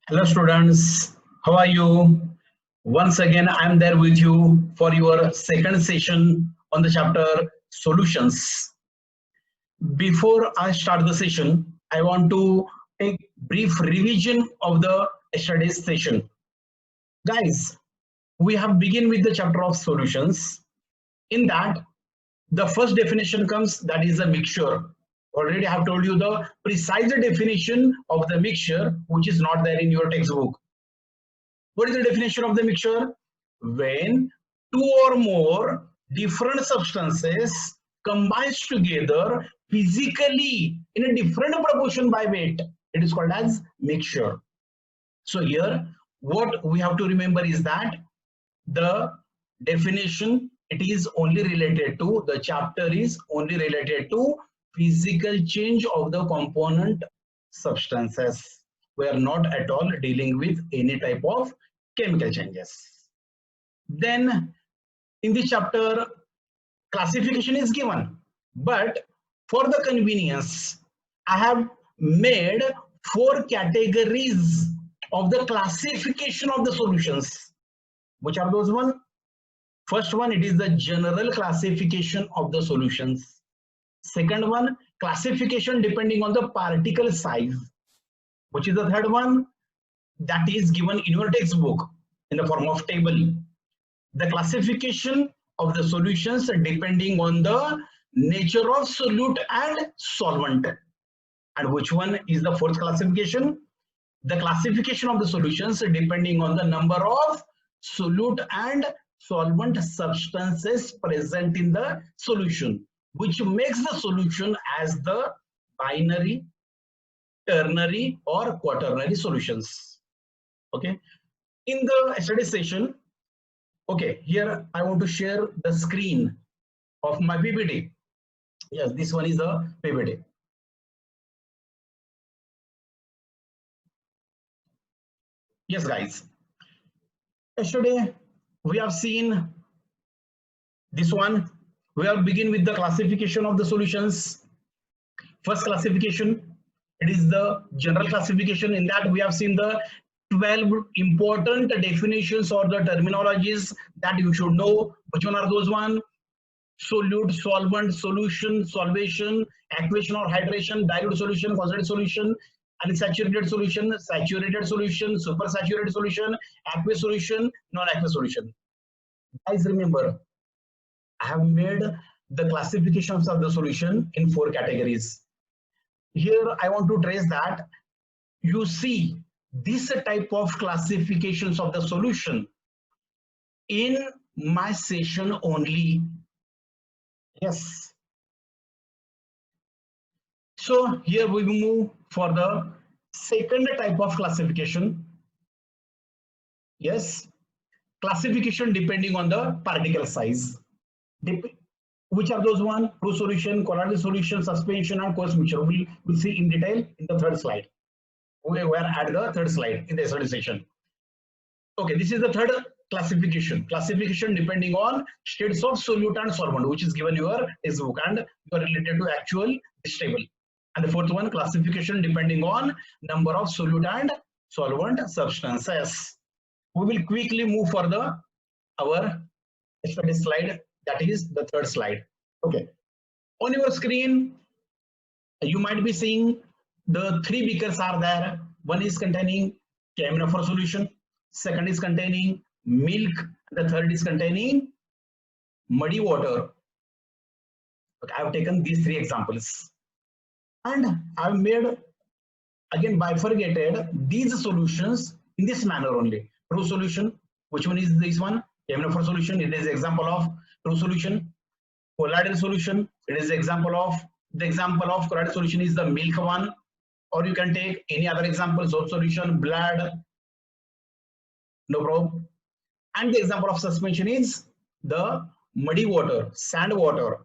Hello students, how are you? Once again, I am there with you for your second session on the chapter Solutions. Before I start the session, I want to take brief revision of the yesterday's session. Guys, we have begun with the chapter of solutions. In that, the first definition comes, that is a mixture. Already I have told you the precise definition of the mixture, which is not there in your textbook. What is the definition of the mixture? When two or more different substances combines together physically in a different proportion by weight, it is called as mixture. So here, what we have to remember is that the definition, it is only related to, the chapter is only related to physical change of the component substances. We are not at all dealing with any type of chemical changes. Then in this chapter, classification is given, but for the convenience, I have made 4 categories of the classification of the solutions. Which are those one? First one, it is the general classification of the solutions. Second one, classification depending on the particle size. Which is the third one? That is given in your textbook in the form of table. The classification of the solutions depending on the nature of solute and solvent. And which one is the fourth classification? The classification of the solutions depending on the number of solute and solvent substances present in the solution, which makes the solution as the binary, ternary or quaternary solutions. Okay, in the study session, okay, here I want to share the screen of my PPT. Yes, this one is the PPT. Yes, guys. Yesterday we have seen this one. We have begin with the classification of the solutions. First classification, it is the general classification. In that we have seen the 12 important definitions or the terminologies that you should know. Which one are those one? Solute, solvent, solution, solvation, aqueous or hydration, dilute solution, concentrated solution, unsaturated solution, saturated solution, supersaturated solution, aqueous solution, non-aqueous solution. Guys, remember, I have made the classifications of the solution in 4 categories. Here I want to trace that you see this type of classifications of the solution in my session only. Yes. So here we move for the second type of classification. Yes. Classification depending on the particle size. Which are those one? True solution, colloidal solution, suspension, and coarse mixture. We'll see in detail in the third slide. We are at the third slide in the study session. Okay, this is the third classification. Classification depending on states of solute and solvent, which is given your textbook, and you are related to actual this table. And the fourth one, classification depending on number of solute and solvent substances. We will quickly move for our study slide. That is the third slide. Okay. On your screen, you might be seeing the 3 beakers are there. One is containing camphor solution. Second is containing milk. The third is containing muddy water. Okay, I have taken these 3 examples. And I have made, again, bifurcated these solutions in this manner only. True solution, which one is this one? Camphor solution, it is example of true solution. Colloidal solution, it is example of, the example of colloidal solution is the milk one, or you can take any other example, soap solution, blood, no problem. And the example of suspension is the muddy water, sand water.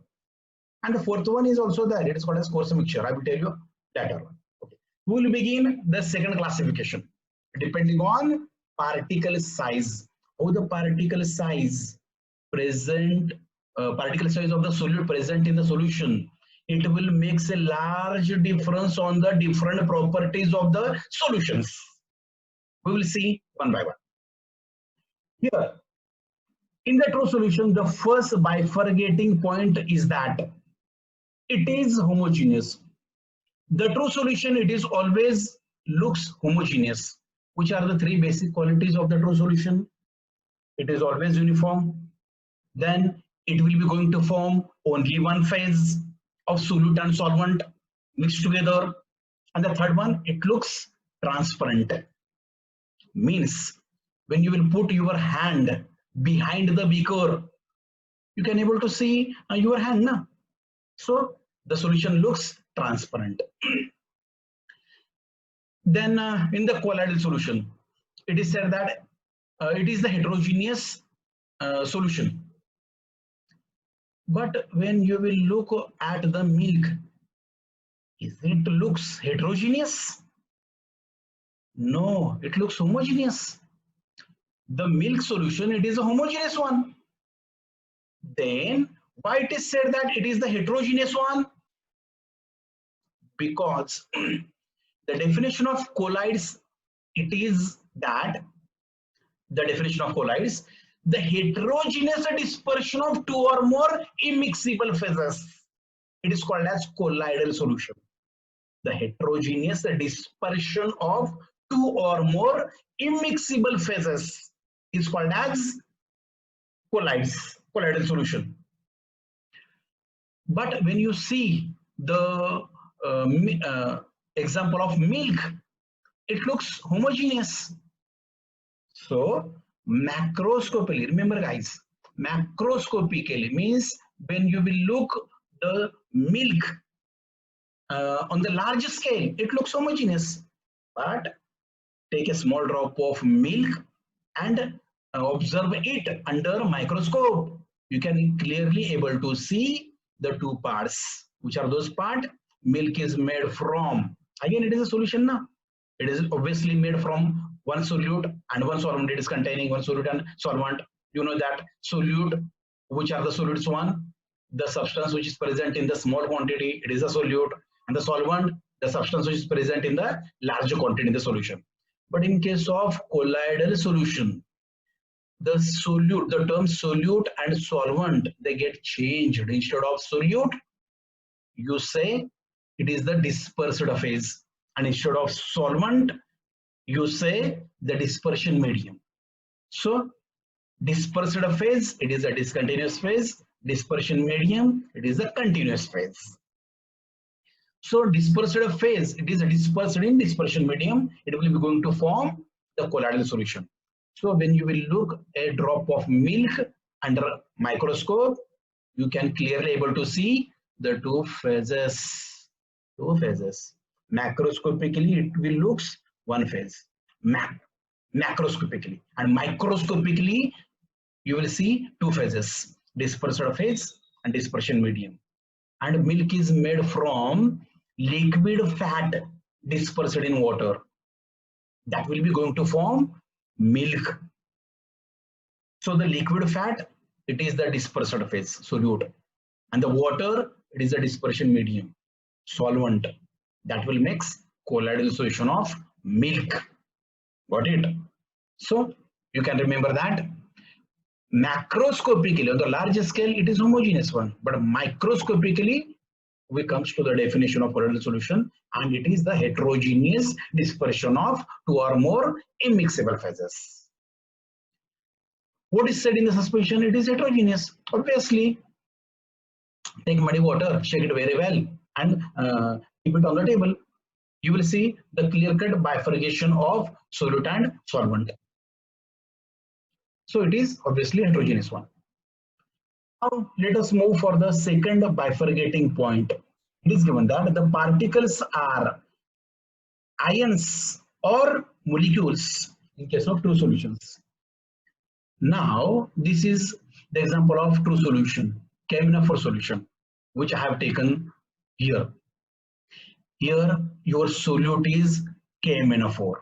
And the fourth one is also there, it is called as coarse mixture. I will tell you later. Okay. We will begin the second classification depending on particle size. How the particle size present, particle size of the solute present in the solution, it will make a large difference on the different properties of the solutions. We will see one by one. Here, in the true solution, the first bifurcating point is that it is homogeneous. The true solution, it is always looks homogeneous. Which are the three basic qualities of the true solution? It is always uniform. Then it will be going to form only one phase of solute and solvent mixed together. And the third one, it looks transparent. Means when you will put your hand behind the beaker, you can able to see your hand. Na? So the solution looks transparent. Then in the colloidal solution, it is said that it is the heterogeneous solution. But when you will look at the milk, is it looks heterogeneous? No, it looks homogeneous. The milk solution, it is a homogeneous one. Then why it is said that it is the heterogeneous one? Because the definition of colloids, it is that the definition of colloids, the heterogeneous dispersion of two or more immiscible phases. It is called as colloidal solution. The heterogeneous dispersion of two or more immiscible phases is called as colloidal solution. But when you see the example of milk, it looks homogeneous. So macroscopically, remember guys, macroscopically means when you will look the milk on the large scale, it looks homogeneous. But take a small drop of milk and observe it under a microscope. You can clearly able to see the two parts. Which are those parts? Milk is made from, again it is a solution now. It is obviously made from one solute and one solvent. It is containing one solute and solvent. You know that solute, which are the solutes one? The substance which is present in the small quantity, it is a solute. And the solvent, the substance which is present in the larger quantity in the solution. But in case of colloidal solution, the solute, the term solute and solvent, they get changed. Instead of solute, you say it is the dispersed phase. And instead of solvent, you say the dispersion medium. So dispersed phase, it is a discontinuous phase. Dispersion medium, it is a continuous phase. So dispersed phase, it is a dispersed in dispersion medium. It will be going to form the colloidal solution. So when you will look a drop of milk under microscope, you can clearly able to see the two phases. Macroscopically, it will looks one phase. Macroscopically, and microscopically, you will see two phases: dispersed phase and dispersion medium. And milk is made from liquid fat dispersed in water. That will be going to form milk. So the liquid fat, it is the dispersed phase, solute. And the water, it is the dispersion medium, solvent. That will mix colloidal solution of milk. Got it? So you can remember that macroscopically, on the larger scale, it is homogeneous one. But microscopically, we comes to the definition of colloidal solution, and it is the heterogeneous dispersion of two or more immiscible phases. What is said in the suspension? It is heterogeneous. Obviously, take muddy water, shake it very well, and keep it on the table. You will see the clear-cut bifurcation of solute and solvent. So it is obviously heterogeneous one. Now let us move for the second bifurcating point. It is given that the particles are ions or molecules in case of true solutions. Now this is the example of true solution, KMnO4 solution, which I have taken here. Here your solute is KMnO4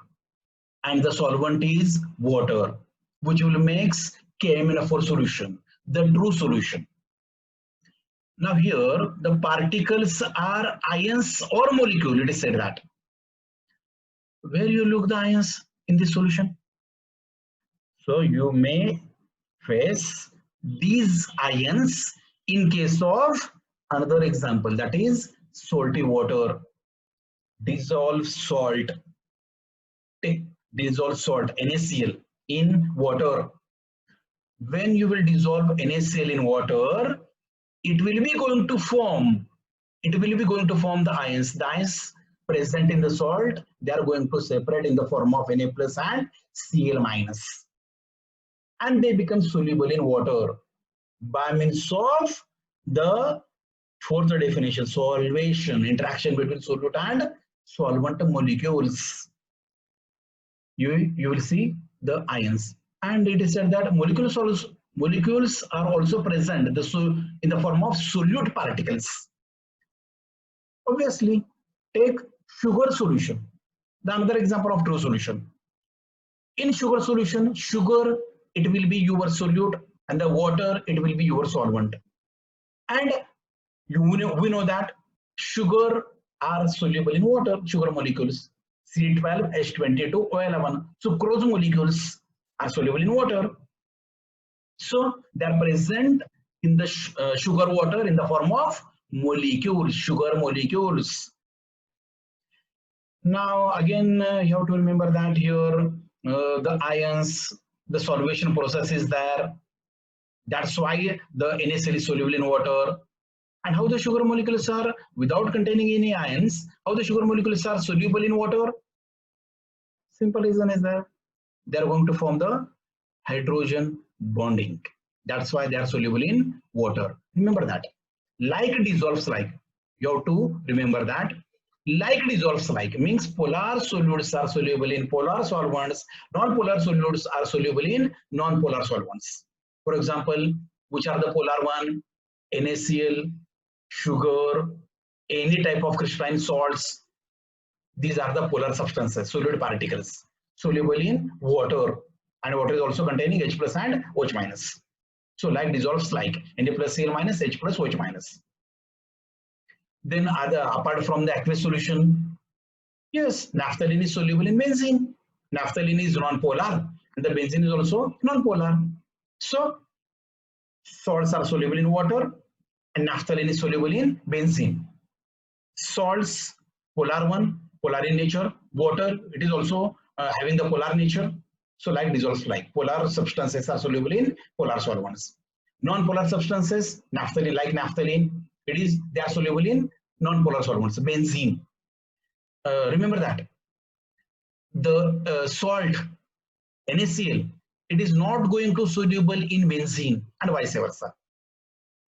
and the solvent is water, which will make KMnO4 solution, the true solution. Now here the particles are ions or molecule, it is said that. Where you look the ions, in this solution. So you may face these ions in case of another example, that is salty water. Dissolve salt, take dissolve salt NaCl in water. When you will dissolve NaCl in water, it will be going to form the ions. The ions present in the salt, they are going to separate in the form of Na plus and Cl minus, and they become soluble in water by means of the fourth definition, solvation, interaction between solute and solvent molecules. You will see the ions, and it is said that molecules are also present in the form of solute particles. Obviously, take sugar solution, the another example of true solution. In sugar solution, sugar, it will be your solute, and the water, it will be your solvent. And we know that sugar are soluble in water, sugar molecules, C12, H22, O11. Sucrose molecules are soluble in water. So they are present in the sugar water in the form of molecules, sugar molecules. Now again, you have to remember that here the ions, the solvation process is there. That's why the NaCl is soluble in water. And how the sugar molecules are, without containing any ions, how the sugar molecules are soluble in water? Simple reason is that they are going to form the hydrogen bonding. That's why they are soluble in water. Remember that. Like dissolves like. You have to remember that. Like dissolves like means polar solutes are soluble in polar solvents, non-polar solutes are soluble in non-polar solvents. For example, which are the polar one? NaCl, sugar, any type of crystalline salts. These are the polar substances, solid particles, soluble in water, and water is also containing H plus and OH minus. So like dissolves like Na plus Cl minus, H plus OH minus. Then apart from the aqueous solution, yes, naphthalene is soluble in benzene. Naphthalene is non-polar, and the benzene is also non-polar. So salts are soluble in water, and naphthalene is soluble in benzene. Salts, polar one, polar in nature. Water, it is also having the polar nature. So like dissolves like. Polar substances are soluble in polar solvents. Non-polar substances, naphthalene, like naphthalene, they are soluble in non-polar solvents. Benzene. Remember that. The salt, NaCl, it is not going to soluble in benzene, and vice versa.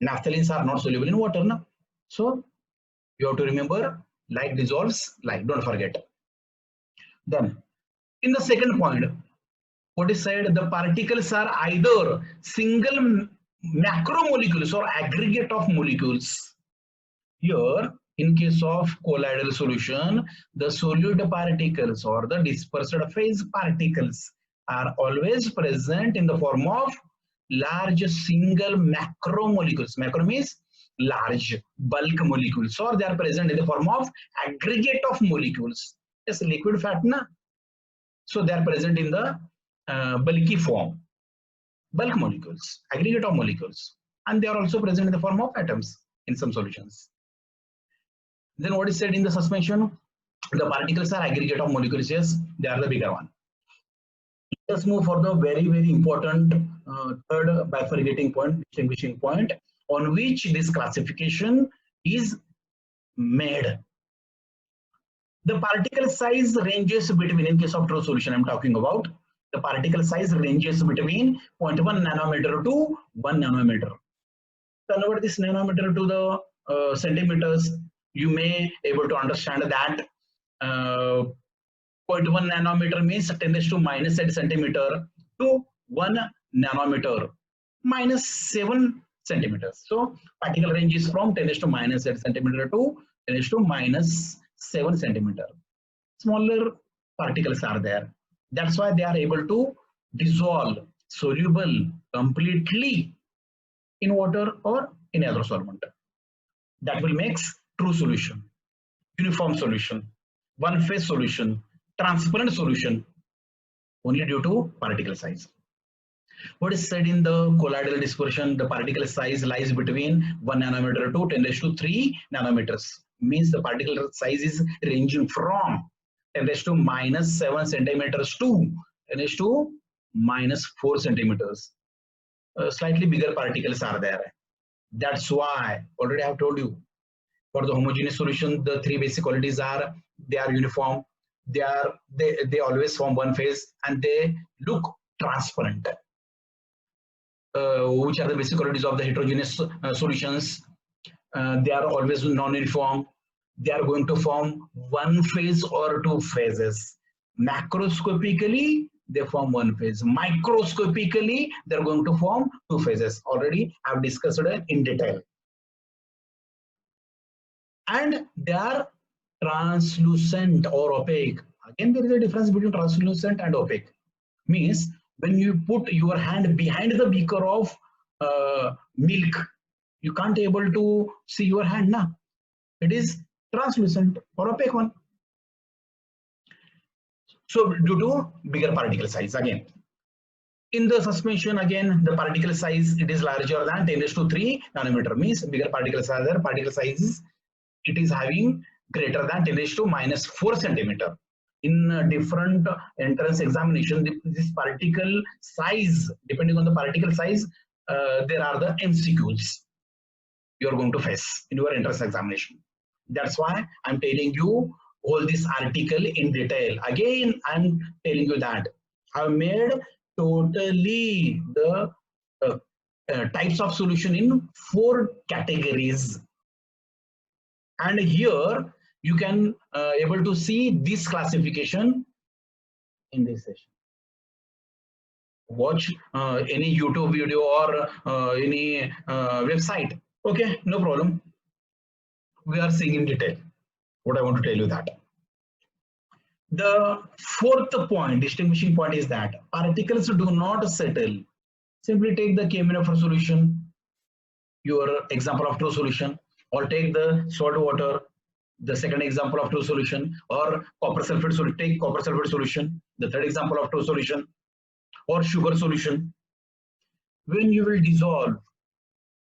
Naphthalenes are not soluble in water. No? So you have to remember like dissolves like, don't forget. Then in the second point, what is said, the particles are either single macromolecules or aggregate of molecules. Here in case of colloidal solution, the solute particles or the dispersed phase particles are always present in the form of large single macromolecules. Macro means large bulk molecules, or they are present in the form of aggregate of molecules. It's liquid fat, na? So they are present in the bulky form, bulk molecules, aggregate of molecules, and they are also present in the form of atoms in some solutions. Then what is said in the suspension? The particles are aggregate of molecules. Yes, they are the bigger one. Let us move for the very, very important third bifurcating point, distinguishing point, on which this classification is made. The particle size ranges between, in case of true solution I'm talking about, the particle size ranges between 0.1 nanometer to 1 nanometer. Convert this nanometer to the centimeters. You may able to understand that 0.1 nanometer means 10⁻⁸ centimeter to 1 nanometer minus 7 centimeters. So particle range is from 10⁻⁸ centimeter to 10⁻⁻7 centimeter. Smaller particles are there. That's why they are able to dissolve soluble completely in water or in other solvent. That will make true solution, uniform solution, one phase solution, transparent solution. only due to particle size. What is said in the colloidal dispersion? The particle size lies between 1 nanometer to 10 raised to 3 nanometers. Means the particle size is ranging from 10 raised to minus 7 centimeters to 10 raised to minus 4 centimeters. Slightly bigger particles are there. That's why already I have told you, for the homogeneous solution, the three basic qualities are: they are uniform, they always form one phase, and they look transparent. Which are the basic qualities of the heterogeneous solutions? They are always non-uniform. They are going to form one phase or two phases. Macroscopically, they form one phase. Microscopically, they are going to form two phases. Already, I have discussed it in detail. And they are translucent or opaque. Again, there is a difference between translucent and opaque. Means when you put your hand behind the beaker of milk, you can't able to see your hand now. It is translucent or opaque one. So due to bigger particle size again. In the suspension, again, the particle size, it is larger than 10 raised to 3 nanometer. Means bigger particle size is, it is having greater than 10 raised to minus 4 centimeter. In different entrance examination, this particle size, depending on the particle size, there are the MCQs you are going to face in your entrance examination. That's why I'm telling you all this article in detail. Again, I'm telling you that I've made totally the types of solution in 4 categories. And here you can able to see this classification in this session. Watch any YouTube video or any website. Okay, no problem. We are seeing in detail what I want to tell you that. The fourth point, distinguishing point, is that particles do not settle. Simply take the K-Minoffer solution, your example of true solution, or take the salt water, the second example of true solution, or copper sulfate solution, take copper sulfate solution, the third example of true solution, or sugar solution. When you will dissolve,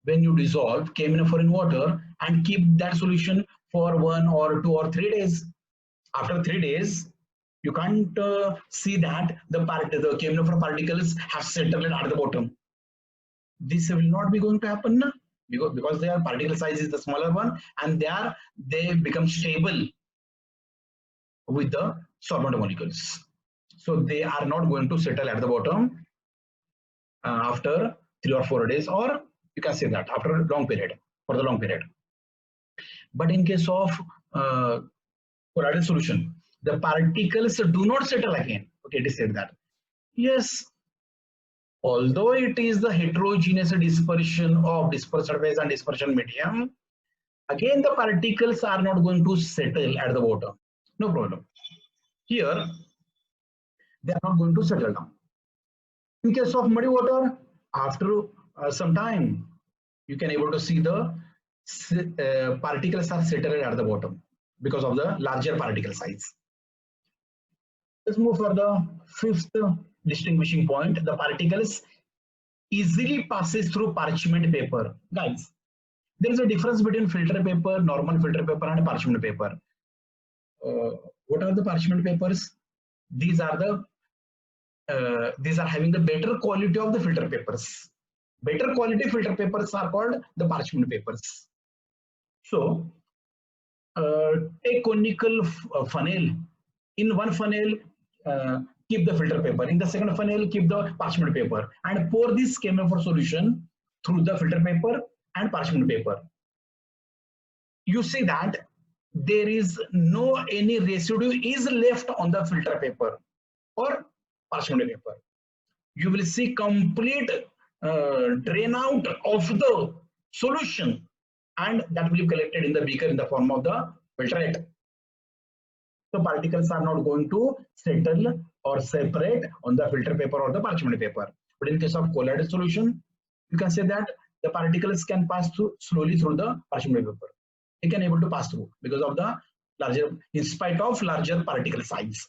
when you dissolve K-Minoffer in water and keep that solution for 1 or 2 or 3 days, after 3 days, you can't see that the K-Minoffer particles have settled at the bottom. This will not be going to happen now, because their particle size is the smaller one, and they become stable with the solvent molecules. So they are not going to settle at the bottom after 3 or 4 days, or you can say that after a long period, for the long period. But in case of colloidal solution, the particles do not settle again. Okay, it is said that. Yes, although it is the heterogeneous dispersion of dispersed surface and dispersion medium, again the particles are not going to settle at the bottom. No problem. Here, they are not going to settle down. In case of muddy water, after some time, you can able to see the particles are settled at the bottom because of the larger particle size. Let's move for the fifth distinguishing point. The particles easily passes through parchment paper. Guys, there is a difference between filter paper, normal filter paper, and parchment paper. What are the parchment papers? These are having the better quality of the filter papers. Better quality filter papers are called the parchment papers. So, take conical funnel. In one funnel, keep the filter paper. In the second funnel, keep the parchment paper, and pour this K-Minoffer solution through the filter paper and parchment paper. You see that there is no any residue is left on the filter paper or parchment paper. You will see complete drain out of the solution, and that will be collected in the beaker in the form of the filtrate. So particles are not going to settle or separate on the filter paper or the parchment paper. But in case of colloidal solution, you can say that the particles can pass through slowly through the parchment paper. They can able to pass through because of the larger, in spite of larger particle size.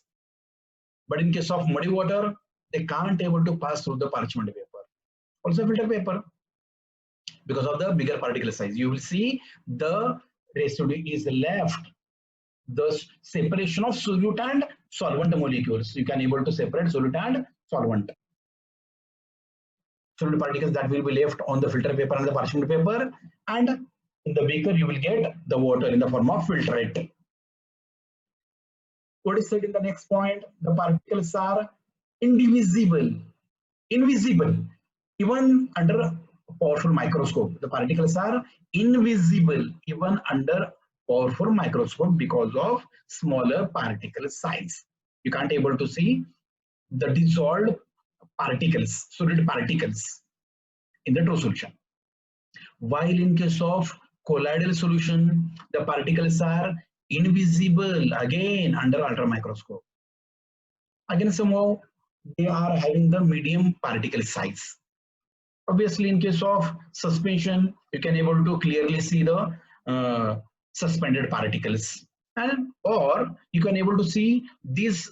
But in case of muddy water, they can't able to pass through the parchment paper. Also filter paper, because of the bigger particle size, you will see the residue is left. The separation of solute and solvent molecules. You can able to separate solute and solvent. Solute particles that will be left on the filter paper and the parchment paper, and in the beaker you will get the water in the form of filtrate. What is said in the next point? The particles are indivisible, invisible, even under powerful microscope. The particles are invisible even under powerful microscope because of smaller particle size. You can't able to see the dissolved particles, solid particles in the true solution. While in case of colloidal solution, the particles are invisible again under ultra microscope. Again, somehow they are having the medium particle size. Obviously, in case of suspension, you can able to clearly see the suspended particles, and or you can able to see these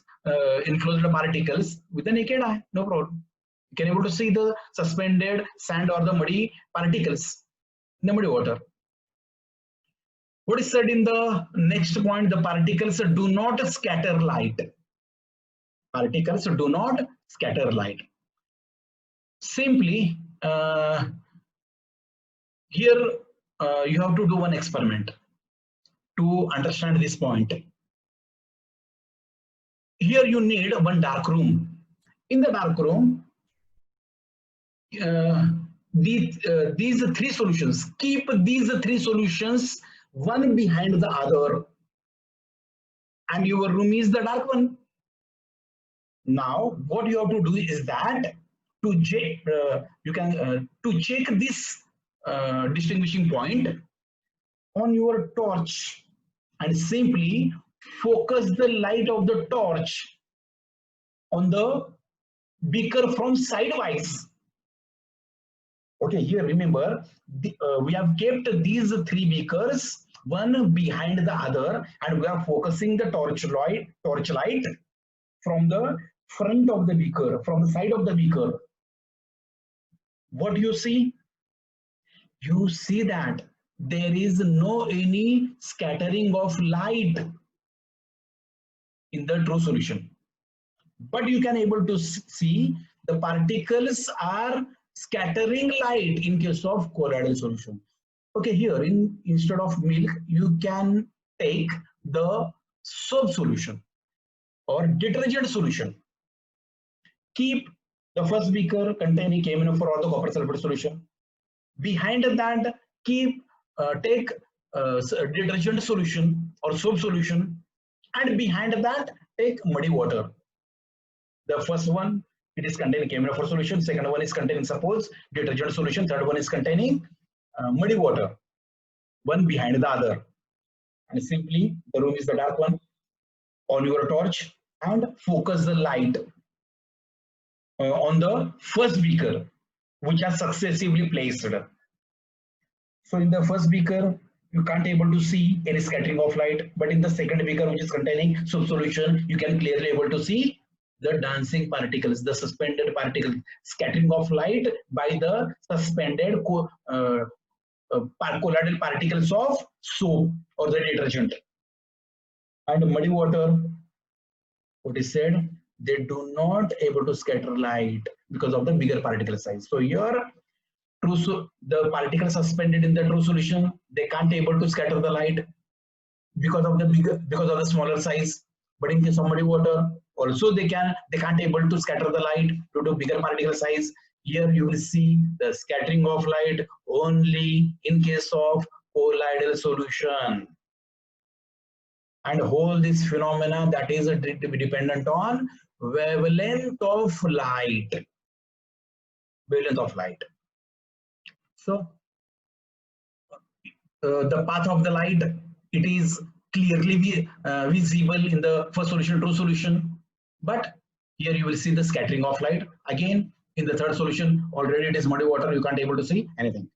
enclosed particles with the naked eye, no problem. You can able to see the suspended sand or the muddy particles in the muddy water. What is said in the next point? The particles do not scatter light. Particles do not scatter light. Simply, here you have to do one experiment to understand this point. Here you need one dark room. In the dark room, these three solutions, keep these three solutions one behind the other, and your room is the dark one. Now, what you have to do is that to check, to check this distinguishing point on your torch, and simply focus the light of the torch on the beaker from sidewise. Okay, here remember we have kept these three beakers one behind the other, and we are focusing the torch light from the front of the beaker, from the side of the beaker. What do you see? You see that there is no any scattering of light in the true solution, but you can able to see the particles are scattering light in case of colloidal solution. Okay, here instead of milk you can take the soap solution or detergent solution. Keep the first beaker containing KMnO for all the copper sulfate solution. Behind that, take detergent solution or soap solution, and behind that take muddy water. The first one, it is containing KMnO solution. Second one is containing, suppose, detergent solution. Third one is containing muddy water. One behind the other, and simply the room is the dark one. On your torch and focus the light on the first beaker, which are successively placed. So in the first beaker, you can't able to see any scattering of light, but in the second beaker, which is containing soap solution, you can clearly able to see the dancing particles, the suspended particles, scattering of light by the suspended colloidal particles of soap or the detergent. And muddy water, what is said, they do not able to scatter light because of the bigger particle size. So here, the particles suspended in the true solution, they can't able to scatter the light because of the smaller size. But in case of muddy water, also they can't able to scatter the light due to bigger particle size. Here you will see the scattering of light only in case of colloidal solution. And whole this phenomena that is dependent on wavelength of light. Wavelength of light. So the path of the light, it is clearly visible in the first solution, true solution. But here you will see the scattering of light. Again, in the third solution, already it is muddy water, you can't able to see anything.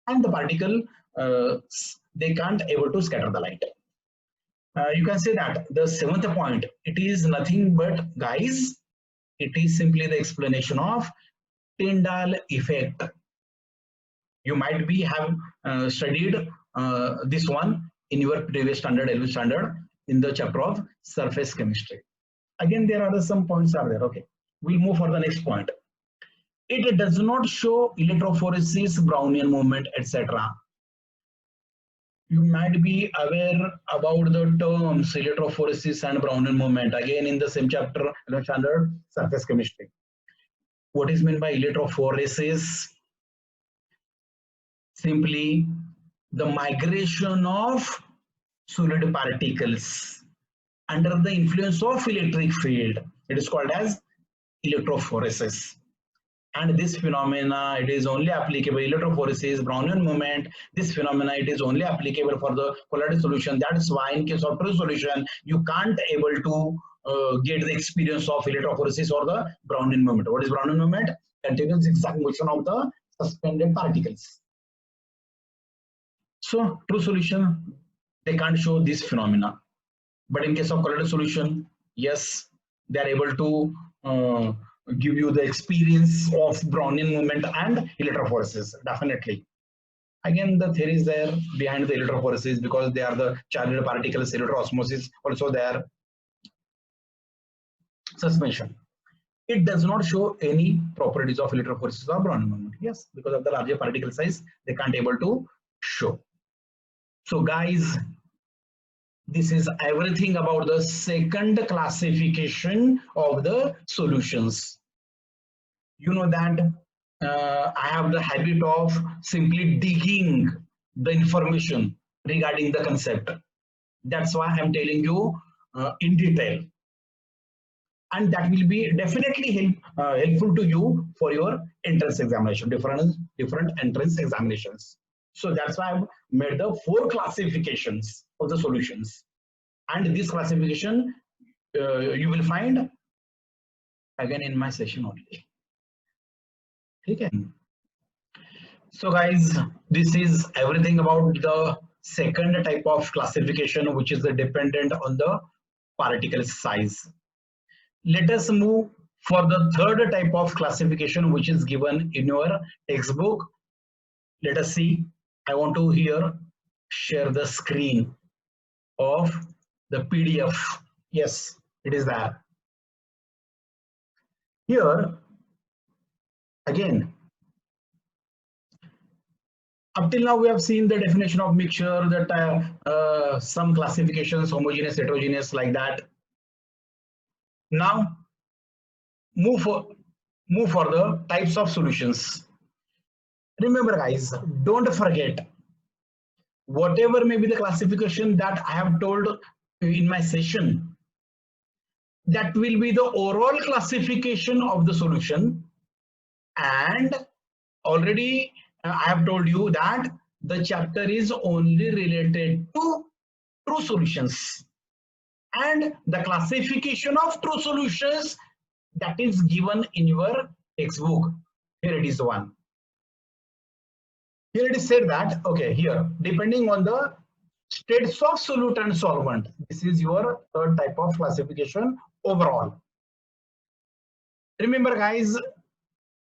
And the particle, they can't able to scatter the light. You can say that the seventh point, it is nothing but, guys, it is simply the explanation of Tyndall effect. You might be have studied this one in your previous standard, 11th standard, in the chapter of surface chemistry. Again, there are some points are there. Okay, we'll move for the next point. It does not show electrophoresis, Brownian movement, etc. You might be aware about the terms electrophoresis and Brownian movement. Again, in the same chapter, standard surface chemistry. What is meant by electrophoresis? Simply the migration of solid particles under the influence of electric field. It is called as electrophoresis. And this phenomena, it is only applicable, electrophoresis, Brownian movement, this phenomena, it is only applicable for the colloidal solution. That is why in case of true solution, you can't able to get the experience of electrophoresis or the Brownian movement. What is Brownian movement? Continuous zigzag motion of the suspended particles. So true solution, they can't show this phenomena. But in case of colloidal solution, yes, they are able to give you the experience of Brownian movement and electrophoresis, definitely. Again, the theory is there behind the electrophoresis because they are the charged particles, electroosmosis also there. Suspension. It does not show any properties of electrophoresis or Brownian movement. Yes, because of the larger particle size, they can't able to show. So guys, this is everything about the second classification of the solutions. You know that I have the habit of simply digging the information regarding the concept. That's why I'm telling you in detail. And that will be definitely helpful to you for your entrance examination, different entrance examinations. So that's why I've made the 4 classifications of the solutions. And this classification you will find again in my session only. Okay. So guys, this is everything about the second type of classification, which is dependent on the particle size. Let us move for the third type of classification, which is given in your textbook. Let us see. I want to here share the screen of the PDF. Yes, it is there. Here, again, up till now we have seen the definition of mixture, that some classifications, homogeneous, heterogeneous, like that. Now, move for the types of solutions. Remember guys, don't forget, whatever may be the classification that I have told in my session, that will be the overall classification of the solution. And already I have told you that the chapter is only related to true solutions. And the classification of true solutions, that is given in your textbook. Here it is the one. Here it is said that, okay, here, depending on the states of solute and solvent, this is your third type of classification overall. Remember guys,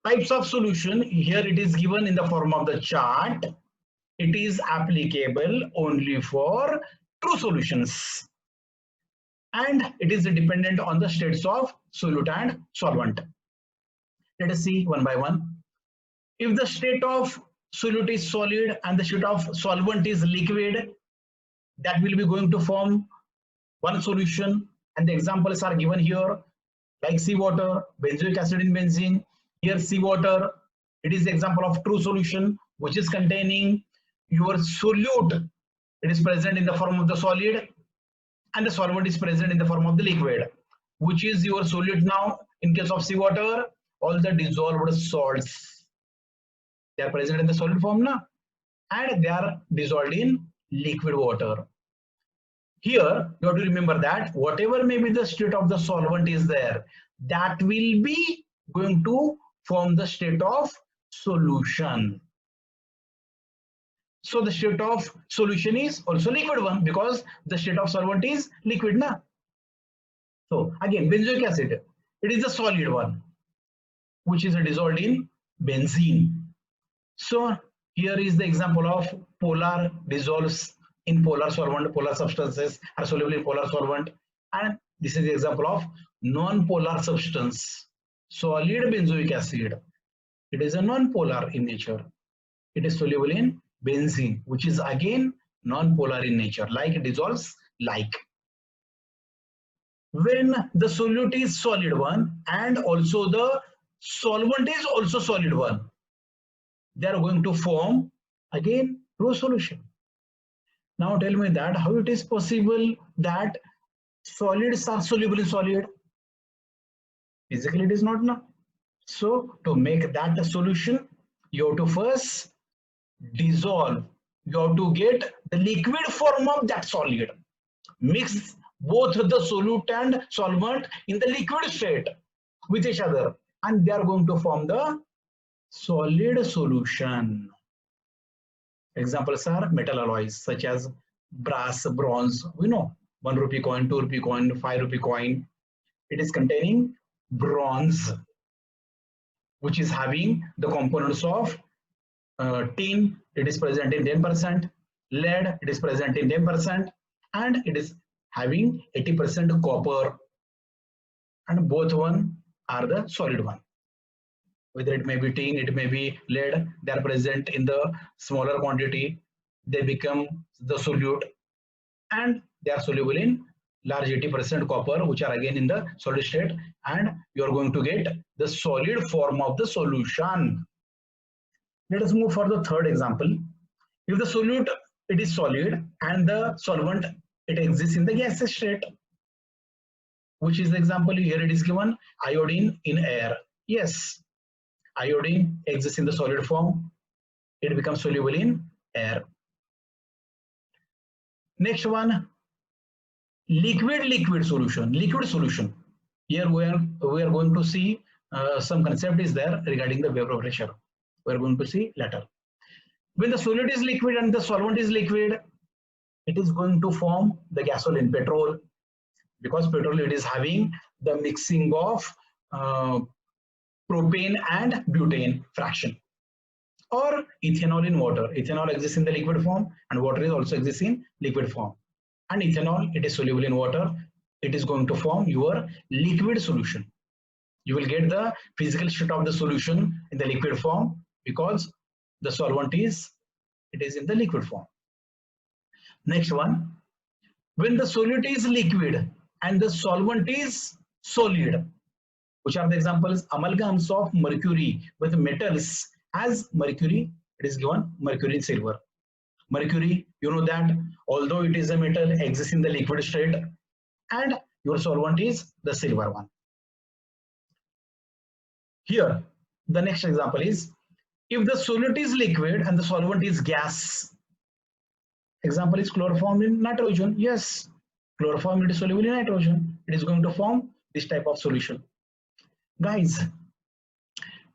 types of solution, here it is given in the form of the chart. It is applicable only for true solutions. And it is dependent on the states of solute and solvent. Let us see one by one. If the state of solute is solid and the state of solvent is liquid, that will be going to form one solution. And the examples are given here, like seawater, benzoic acid in benzene. Here seawater, it is the example of true solution, which is containing your solute. It is present in the form of the solid, and the solvent is present in the form of the liquid. Which is your solute now? In case of seawater, all the dissolved salts, they are present in the solid form now, and they are dissolved in liquid water. Here you have to remember that whatever may be the state of the solvent is there, that will be going to form the state of solution. So the state of solution is also liquid one because the state of solvent is liquid na. So again, benzoic acid, it is the solid one, which is dissolved in benzene. So here is the example of polar dissolves in polar solvent, polar substances are soluble in polar solvent, and this is the example of non-polar substance, solid benzoic acid. It is a non-polar in nature. It is soluble in benzene, which is again non-polar in nature, like it dissolves like. When the solute is solid one and also the solvent is also solid one, they are going to form again rho solution. Now tell me that how it is possible that solids are soluble in solid? Physically it is not now. So to make that a solution, you have to first dissolve. You have to get the liquid form of that solid. Mix both the solute and solvent in the liquid state with each other, and they are going to form the solid solution. Examples are metal alloys such as brass, bronze. We know 1 rupee coin, 2 rupee coin, 5 rupee coin. It is containing bronze, which is having the components of tin. It is present in 10%. Lead, it is present in 10%, and it is having 80% copper. And both one are the solid one. Whether it may be tin, it may be lead, they are present in the smaller quantity, they become the solute, and they are soluble in large 80% copper, which are again in the solid state, and you are going to get the solid form of the solution. Let us move for the third example. If the solute, it is solid, and the solvent, it exists in the gaseous state, which is the example here it is given, iodine in air. Yes, iodine exists in the solid form, it becomes soluble in air. Next one, liquid solution, liquid solution. Here we are going to see some concept is there regarding the vapor pressure. We are going to see later. When the solid is liquid and the solvent is liquid, it is going to form the gasoline, petrol, because petrol it is having the mixing of propane and butane fraction, or ethanol in water. Ethanol exists in the liquid form and water is also exists in liquid form. And ethanol, it is soluble in water. It is going to form your liquid solution. You will get the physical state of the solution in the liquid form because the solvent is, it is in the liquid form. Next one, when the solute is liquid and the solvent is solid, which are the examples? Amalgams of mercury with metals as mercury, it is given mercury in silver. Mercury, you know that although it is a metal, exists in the liquid state, and your solvent is the silver one. Here, the next example is, if the solute is liquid and the solvent is gas. Example is chloroform in nitrogen. Yes, chloroform, it is soluble in nitrogen. It is going to form this type of solution. Guys,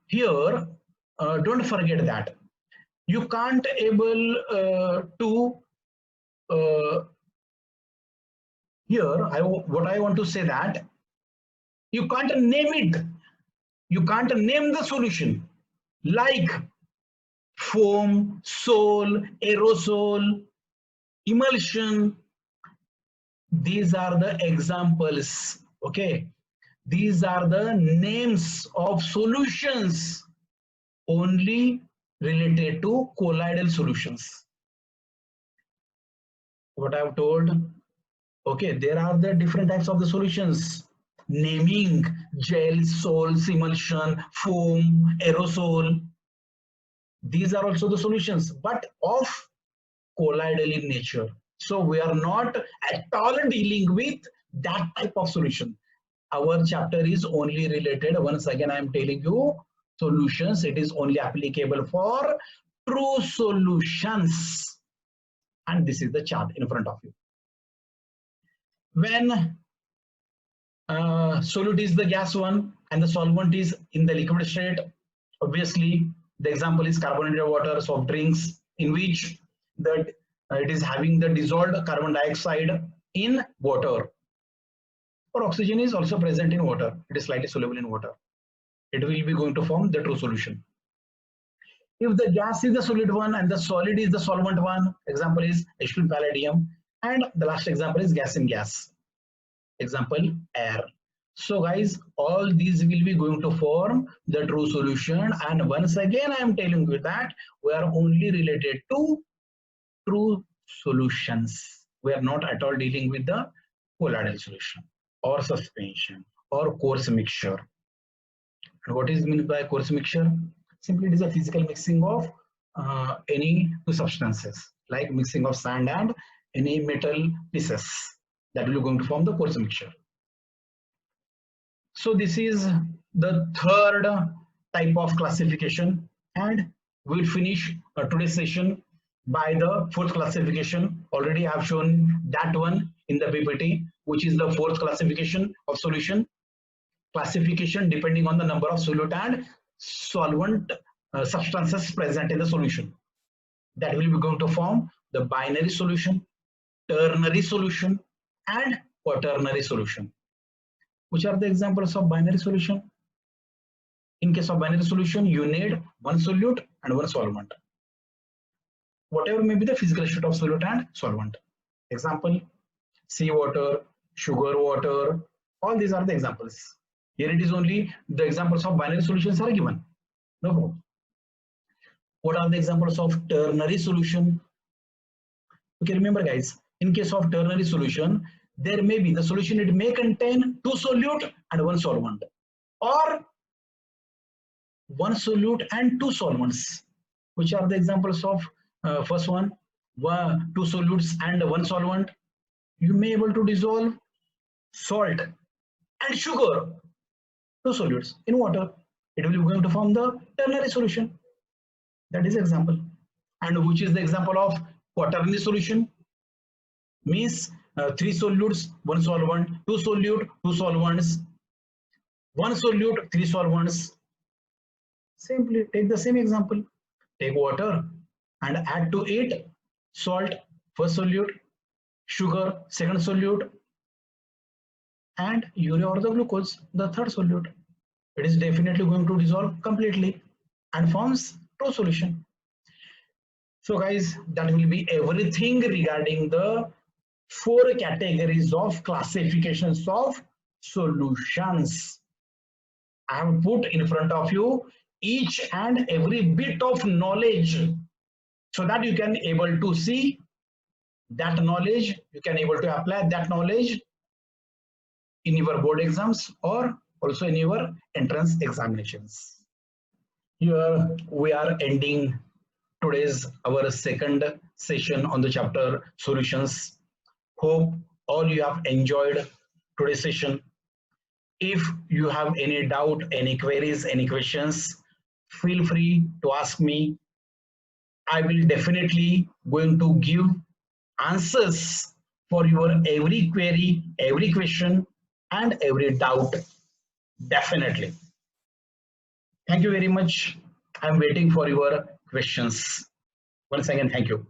here don't forget that you can't able to here what I want to say that you can't name it, you can't name the solution like foam, sol, aerosol, emulsion. These are the examples. Okay, these are the names of solutions only related to colloidal solutions. What I have told, okay, there are the different types of the solutions. Naming gels, sols, emulsion, foam, aerosol. These are also the solutions, but of colloidal in nature. So we are not at all dealing with that type of solution. Our chapter is only related, once again I am telling you, solutions, it is only applicable for true solutions. And this is the chart in front of you. When solute is the gas one and the solvent is in the liquid state, obviously the example is carbonated water, soft drinks, in which that it is having the dissolved carbon dioxide in water, or oxygen is also present in water, it is slightly soluble in water, it will be going to form the true solution. If the gas is the solid one and the solid is the solvent one, example is H2 palladium, and the last example is gas in gas, example air. So guys, all these will be going to form the true solution, and once again I am telling you that we are only related to true solutions. We are not at all dealing with the colloidal solution or suspension or coarse mixture. And what is meant by coarse mixture? Simply it is a physical mixing of any two substances, like mixing of sand and any metal pieces, that will be going to form the coarse mixture. So this is the third type of classification, and we'll finish today's session by the fourth classification. Already I have shown that one in the PPT, which is the fourth classification of solution. Classification depending on the number of solute and solvent substances present in the solution. That will be going to form the binary solution, ternary solution, and quaternary solution. Which are the examples of binary solution? In case of binary solution, you need one solute and one solvent. Whatever may be the physical state of solute and solvent. Example, seawater, sugar water, all these are the examples. Here it is only the examples of binary solutions are given. No problem. What are the examples of ternary solution? Okay, remember guys, in case of ternary solution, there may be the solution, it may contain two solute and one solvent, or one solute and two solvents. Which are the examples of first one, two solutes and one solvent? You may able to dissolve salt and sugar, two solutes, in water. It will be going to form the ternary solution. That is example. And which is the example of quaternary solution? Means three solutes, one solvent, two solute, two solvents, one solute, three solvents. Simply take the same example. Take water and add to it salt, first solute, sugar, second solute, and urea or the glucose, the third solute. It is definitely going to dissolve completely and forms true solution. So guys, that will be everything regarding the four categories of classifications of solutions. I have put in front of you each and every bit of knowledge so that you can able to see that knowledge, you can able to apply that knowledge in your board exams or also in your entrance examinations. Here we are ending today's our second session on the chapter solutions. Hope all you have enjoyed today's session. If you have any doubt, any queries, any questions, feel free to ask me. I will definitely going to give answers for your every query, every question, and every doubt. Definitely. Thank you very much. I'm waiting for your questions. Once again, thank you.